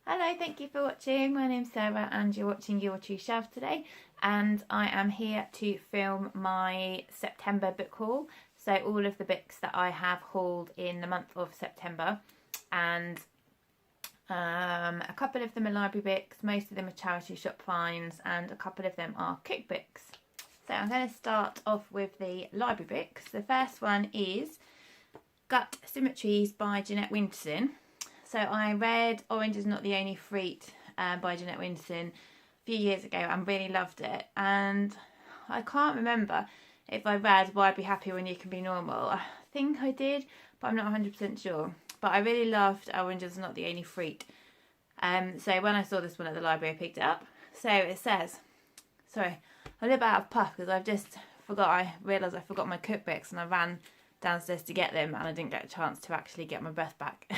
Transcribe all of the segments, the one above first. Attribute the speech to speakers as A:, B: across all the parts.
A: Hello, thank you for watching. My name's Sarah and you're watching Your True Shelf today, and I am here to film my September book haul. So all of the books that I have hauled in the month of September, and a couple of them are library books, most of them are charity shop finds, and a couple of them are cookbooks. So I'm going to start off with the library books. The first one is Symmetries by Jeanette Winterson. So I read Orange is Not the Only Fruit by Jeanette Winterson a few years ago and really loved it. And I can't remember if I read Why Be Happy When You Can Be Normal. I think I did, but I'm not 100% sure. But I really loved Orange is Not the Only Fruit. So when I saw this one at the library, I picked it up. So it says, sorry, I'm a little bit out of puff because I've just I realised I forgot my cookbooks and I ran downstairs to get them and I didn't get a chance to actually get my breath back.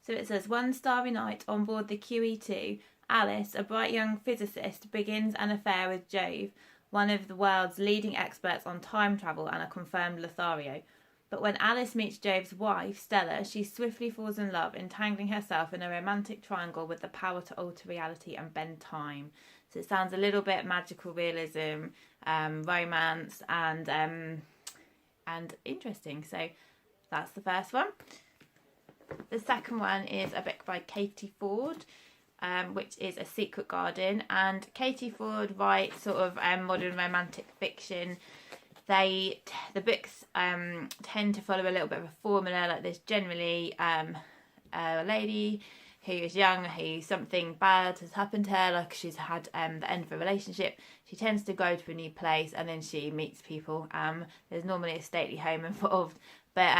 A: So it says, one starry night on board the QE2, Alice, a bright young physicist, begins an affair with Jove, one of the world's leading experts on time travel and a confirmed Lothario. But when Alice meets Jove's wife, Stella, she swiftly falls in love, entangling herself in a romantic triangle with the power to alter reality and bend time. So it sounds a little bit magical realism, romance, and interesting. So that's the first one. The second one is a book by Katie Fforde, which is A Secret Garden. And Katie Fforde writes sort of modern romantic fiction. The books tend to follow a little bit of a formula. Like there's generally a lady who is young, who something bad has happened to her, like she's had the end of a relationship. She tends to go to a new place and then she meets people. There's normally a stately home involved, but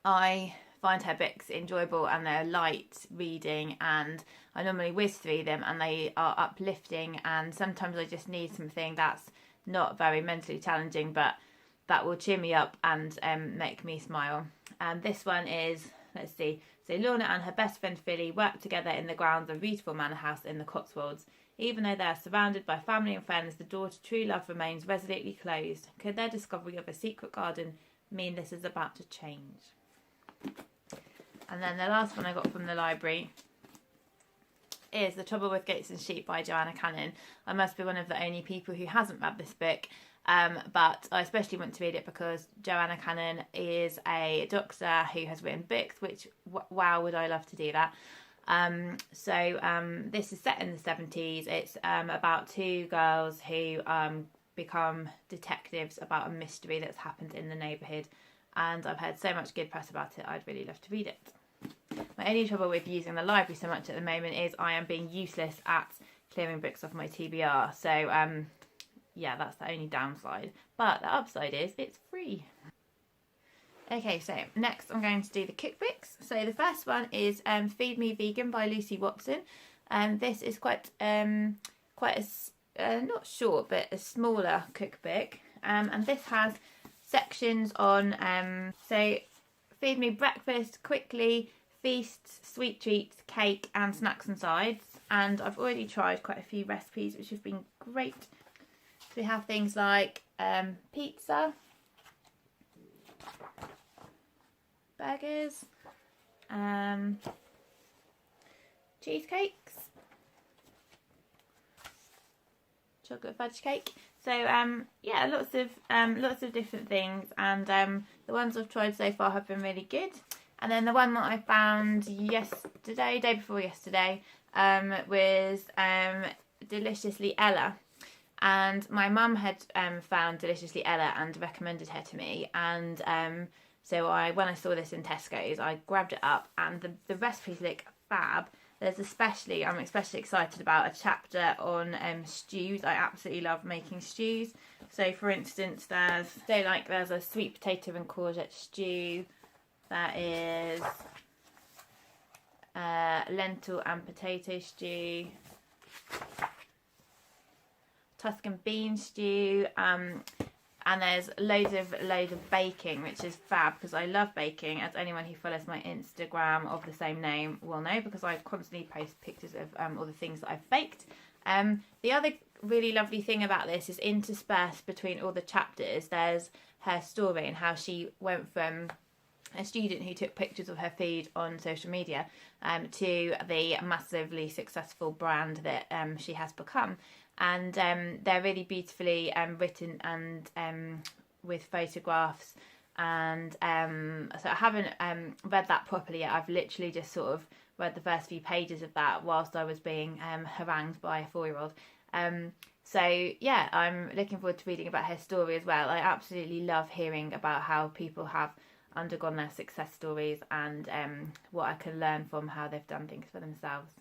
A: I find her books enjoyable and they're light reading, and I normally whiz through them and they are uplifting, and sometimes I just need something that's not very mentally challenging but that will cheer me up and make me smile. And this one is, let's see, so Lorna and her best friend Philly work together in the grounds of a beautiful manor house in the Cotswolds. Even though they are surrounded by family and friends, the door to true love remains resolutely closed. Could their discovery of a secret garden mean this is about to change? And then the last one I got from the library is The Trouble with Goats and Sheep by Joanna. I must be one of the only people who hasn't read this book, but I especially want to read it because Joanna is a doctor who has written books, which, wow, would I love to do that. This is set in the 70s. It's about two girls who become detectives about a mystery that's happened in the neighbourhood, and I've heard so much good press about it. I'd really love to read it. My only trouble with using the library so much at the moment is I am being useless at clearing books off my TBR. So yeah, that's the only downside. But the upside is it's free. Okay, so next I'm going to do the cookbooks. So the first one is Feed Me Vegan by Lucy Watson. This is quite a not short but a smaller cookbook. And this has sections on so feed me breakfast quickly, feasts, sweet treats, cake and snacks and sides. And I've already tried quite a few recipes which have been great. So we have things like pizza, burgers, cheesecakes, chocolate fudge cake. So yeah, lots of different things, and the ones I've tried so far have been really good. And then the one that I found day before yesterday, was Deliciously Ella. And my mum had found Deliciously Ella and recommended her to me, and so when I saw this in Tesco's, I grabbed it up, and the recipes look fab. I'm especially excited about a chapter on stews. I absolutely love making stews. So for instance, there's a sweet potato and courgette stew. There is lentil and potato stew, Tuscan bean stew, and there's loads of baking, which is fab because I love baking, as anyone who follows my Instagram of the same name will know, because I constantly post pictures of all the things that I've baked. The other really lovely thing about this is interspersed between all the chapters, there's her story and how she went from a student who took pictures of her food on social media to the massively successful brand that she has become. And they're really beautifully written and with photographs. And so I haven't read that properly yet. I've literally just sort of read the first few pages of that whilst I was being harangued by a 4-year-old. So yeah, I'm looking forward to reading about her story as well. I absolutely love hearing about how people have undergone their success stories and what I can learn from how they've done things for themselves.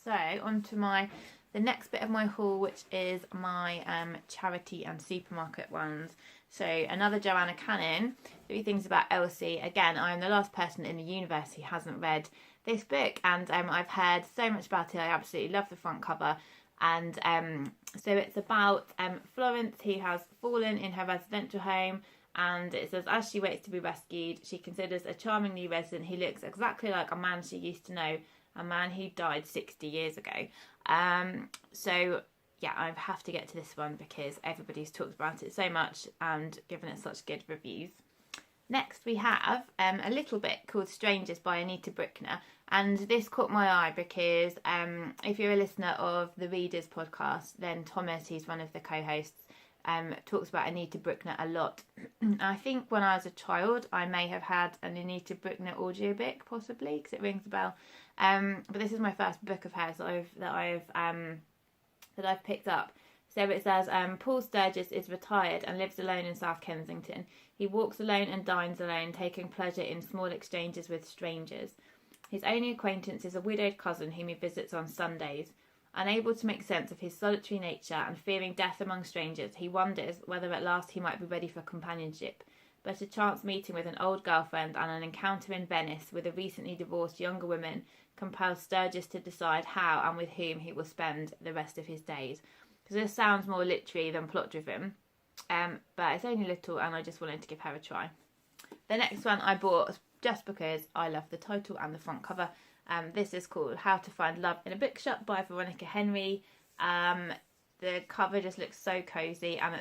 A: So on to the next bit of my haul, which is my charity and supermarket ones. So another Joanna canon, 3 things about Elsie. Again, I'm the last person in the universe who hasn't read this book, and I've heard so much about it. I absolutely love the front cover. And so it's about Florence, who has fallen in her residential home, and it says, as she waits to be rescued, she considers a charming new resident who looks exactly like a man she used to know, a man who died 60 years ago. So yeah, I have to get to this one because everybody's talked about it so much and given it such good reviews. Next we have a little bit called Strangers by Anita Brookner, and this caught my eye because if you're a listener of the Readers podcast, then Thomas, who's one of the co-hosts, talks about Anita Brookner a lot. I think when I was a child I may have had an Anita Brookner audiobook, possibly, because it rings a bell. But this is my first book of hers that I've picked up. So it says, Paul Sturgis is retired and lives alone in South Kensington. He walks alone and dines alone, taking pleasure in small exchanges with strangers. His only acquaintance is a widowed cousin whom he visits on Sundays. Unable to make sense of his solitary nature and fearing death among strangers, he wonders whether at last he might be ready for companionship. But a chance meeting with an old girlfriend and an encounter in Venice with a recently divorced younger woman compels Sturgis to decide how and with whom he will spend the rest of his days. Because this sounds more literary than plot-driven, but it's only little and I just wanted to give her a try. The next one I bought just because I love the title and the front cover. This is called How to Find Love in a Bookshop by Veronica Henry. The cover just looks so cosy, and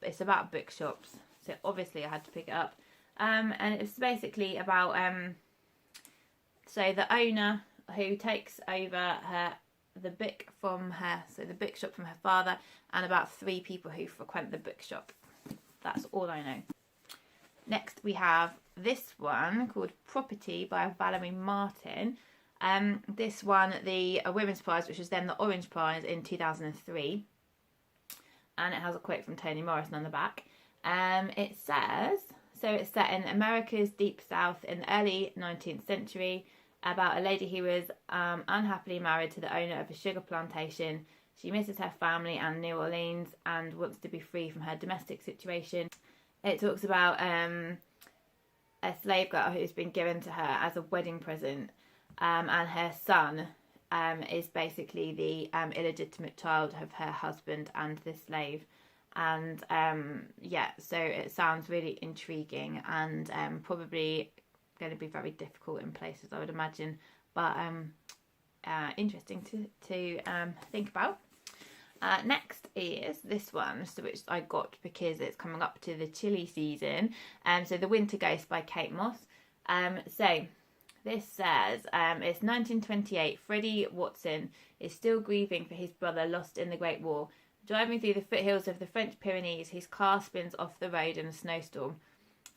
A: it's about bookshops, so obviously I had to pick it up. And it's basically about so the owner who takes over the bookshop from her father, and about 3 people who frequent the bookshop. That's all I know. Next we have this one called Property by Valerie Martin. This one, the Women's Prize, which was then the Orange Prize in 2003, and it has a quote from Toni Morrison on the back. It says, so it's set in America's Deep South in the early 19th century, about a lady who was unhappily married to the owner of a sugar plantation. She misses her family and New Orleans and wants to be free from her domestic situation. It talks about a slave girl who's been given to her as a wedding present, and her son is basically the illegitimate child of her husband and this slave. And yeah, so it sounds really intriguing and probably going to be very difficult in places, I would imagine, but interesting to think about. Next is this one, which I got because it's coming up to the chilly season. So The Winter Ghost by Kate Mosse. So this says, it's 1928. Freddie Watson is still grieving for his brother lost in the Great War. Driving through the foothills of the French Pyrenees, his car spins off the road in a snowstorm.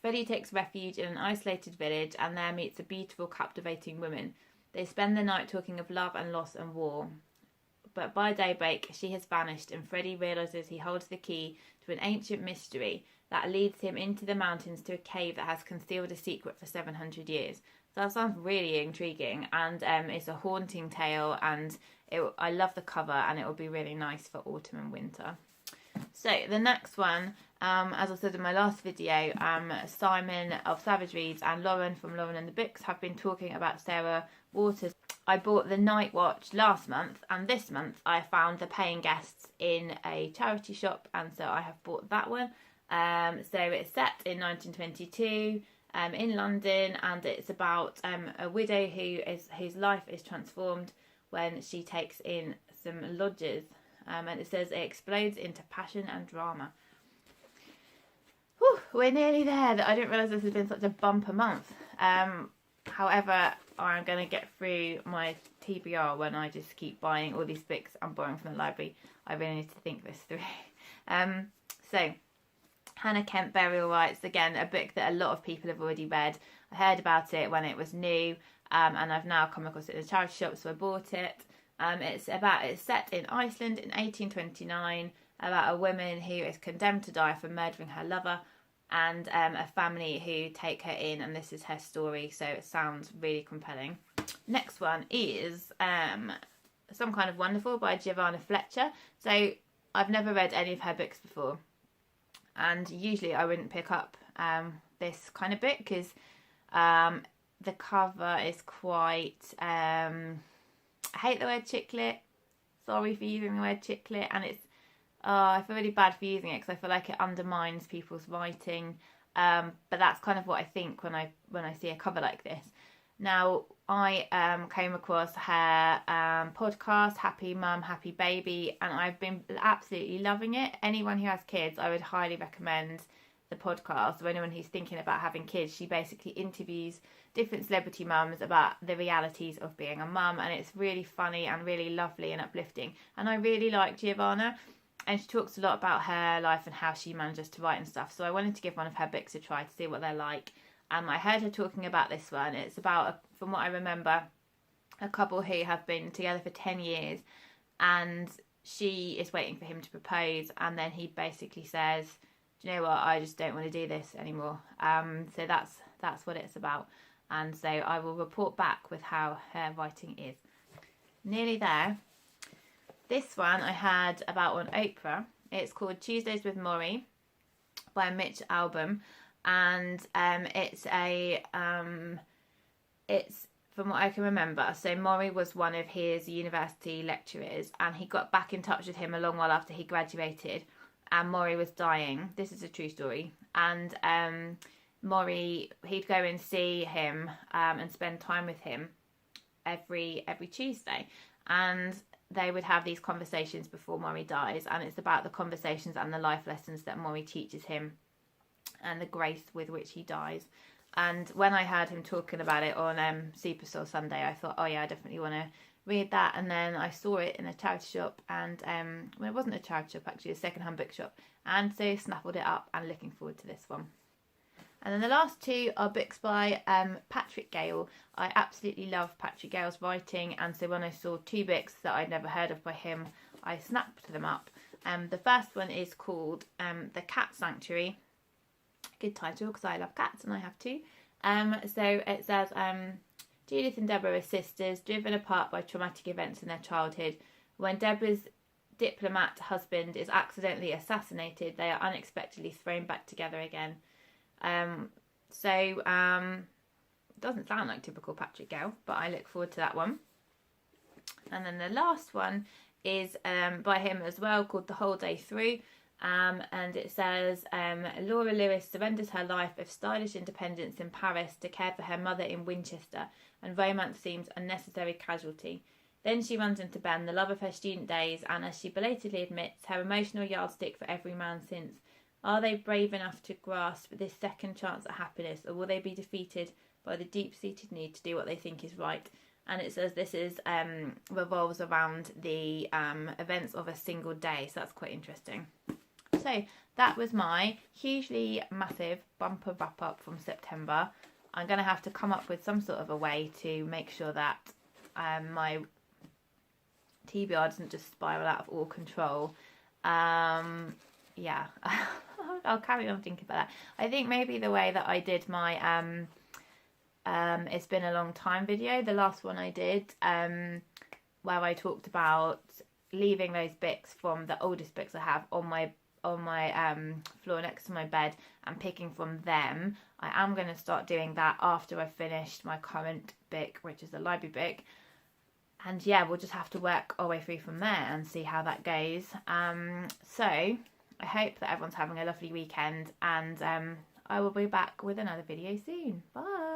A: Freddie takes refuge in an isolated village and there meets a beautiful, captivating woman. They spend the night talking of love and loss and war. But by daybreak, she has vanished, and Freddie realises he holds the key to an ancient mystery that leads him into the mountains to a cave that has concealed a secret for 700 years. So that sounds really intriguing, and it's a haunting tale, and I love the cover, and it will be really nice for autumn and winter. So the next one, as I said in my last video, Simon of Savage Reads and Lauren from Lauren and the Books have been talking about Sarah Waters. I bought The Night Watch last month, and this month I found The Paying Guests in a charity shop, and so I have bought that one. So it's set in 1922 in London, and it's about a widow whose life is transformed when she takes in some lodgers. And it says it explodes into passion and drama. Whew, we're nearly there. I didn't realise this had been such a bumper month. However, I'm going to get through my TBR when I just keep buying all these books I'm borrowing from the library. I really need to think this through. So, Hannah Kemp Burial Rites, again, a book that a lot of people have already read. I heard about it when it was new, and I've now come across it in a charity shop, so I bought it. It's set in Iceland in 1829, about a woman who is condemned to die for murdering her lover, and a family who take her in, and this is her story, so it sounds really compelling. Next one is Some Kind of Wonderful by Giovanna Fletcher. So I've never read any of her books before, and usually I wouldn't pick up this kind of book because the cover is quite I hate the word chick lit, sorry for using the word chick lit, and it's I feel really bad for using it because I feel like it undermines people's writing, but that's kind of what I think when I see a cover like this. Now, I came across her podcast, Happy Mum, Happy Baby, and I've been absolutely loving it. Anyone who has kids, I would highly recommend the podcast. Or anyone who's thinking about having kids, she basically interviews different celebrity mums about the realities of being a mum, and it's really funny and really lovely and uplifting. And I really like Giovanna, and she talks a lot about her life and how she manages to write and stuff. So I wanted to give one of her books a try to see what they're like. I heard her talking about this one. It's about, from what I remember, a couple who have been together for 10 years, and she is waiting for him to propose, and then he basically says, do you know what, I just don't want to do this anymore. So that's what it's about. And so I will report back with how her writing is. Nearly there. This one I had about on Oprah. It's called Tuesdays with Morrie by Mitch Albom. And it's from what I can remember, so Morrie was one of his university lecturers, and he got back in touch with him a long while after he graduated, and Morrie was dying. This is a true story. And Morrie, he'd go and see him and spend time with him every Tuesday, and they would have these conversations before Morrie dies, and it's about the conversations and the life lessons that Morrie teaches him and the grace with which he dies. And when I heard him talking about it on Super Soul Sunday, I thought, oh yeah, I definitely want to read that. And then I saw it in a charity shop, and well, it wasn't a charity shop actually, a second-hand bookshop, and so snaffled it up and looking forward to this one. And then the last two are books by Patrick Gale. I absolutely love Patrick Gale's writing, and so when I saw two books that I'd never heard of by him, I snapped them up. The first one is called The Cat Sanctuary. Good title because I love cats and I have two. So it says, Judith and Deborah are sisters, driven apart by traumatic events in their childhood. When Deborah's diplomat husband is accidentally assassinated, they are unexpectedly thrown back together again. It doesn't sound like typical Patrick Gale, but I look forward to that one. And then the last one is by him as well, called The Whole Day Through. And it says, Laura Lewis surrenders her life of stylish independence in Paris to care for her mother in Winchester, and romance seems a necessary casualty. Then she runs into Ben, the love of her student days, and as she belatedly admits, her emotional yardstick for every man since. Are they brave enough to grasp this second chance at happiness, or will they be defeated by the deep-seated need to do what they think is right? And it says this is revolves around the events of a single day, so that's quite interesting. So that was my hugely massive bumper wrap up from September. I'm going to have to come up with some sort of a way to make sure that my TBR doesn't just spiral out of all control. Yeah, I'll carry on thinking about that. I think maybe the way that I did my It's Been a Long Time video, the last one I did, where I talked about leaving those books from the oldest books I have on my floor next to my bed and picking from them. I am going to start doing that after I've finished my current book, which is a library book. And yeah, we'll just have to work our way through from there and see how that goes. So I hope that everyone's having a lovely weekend, and I will be back with another video soon. Bye.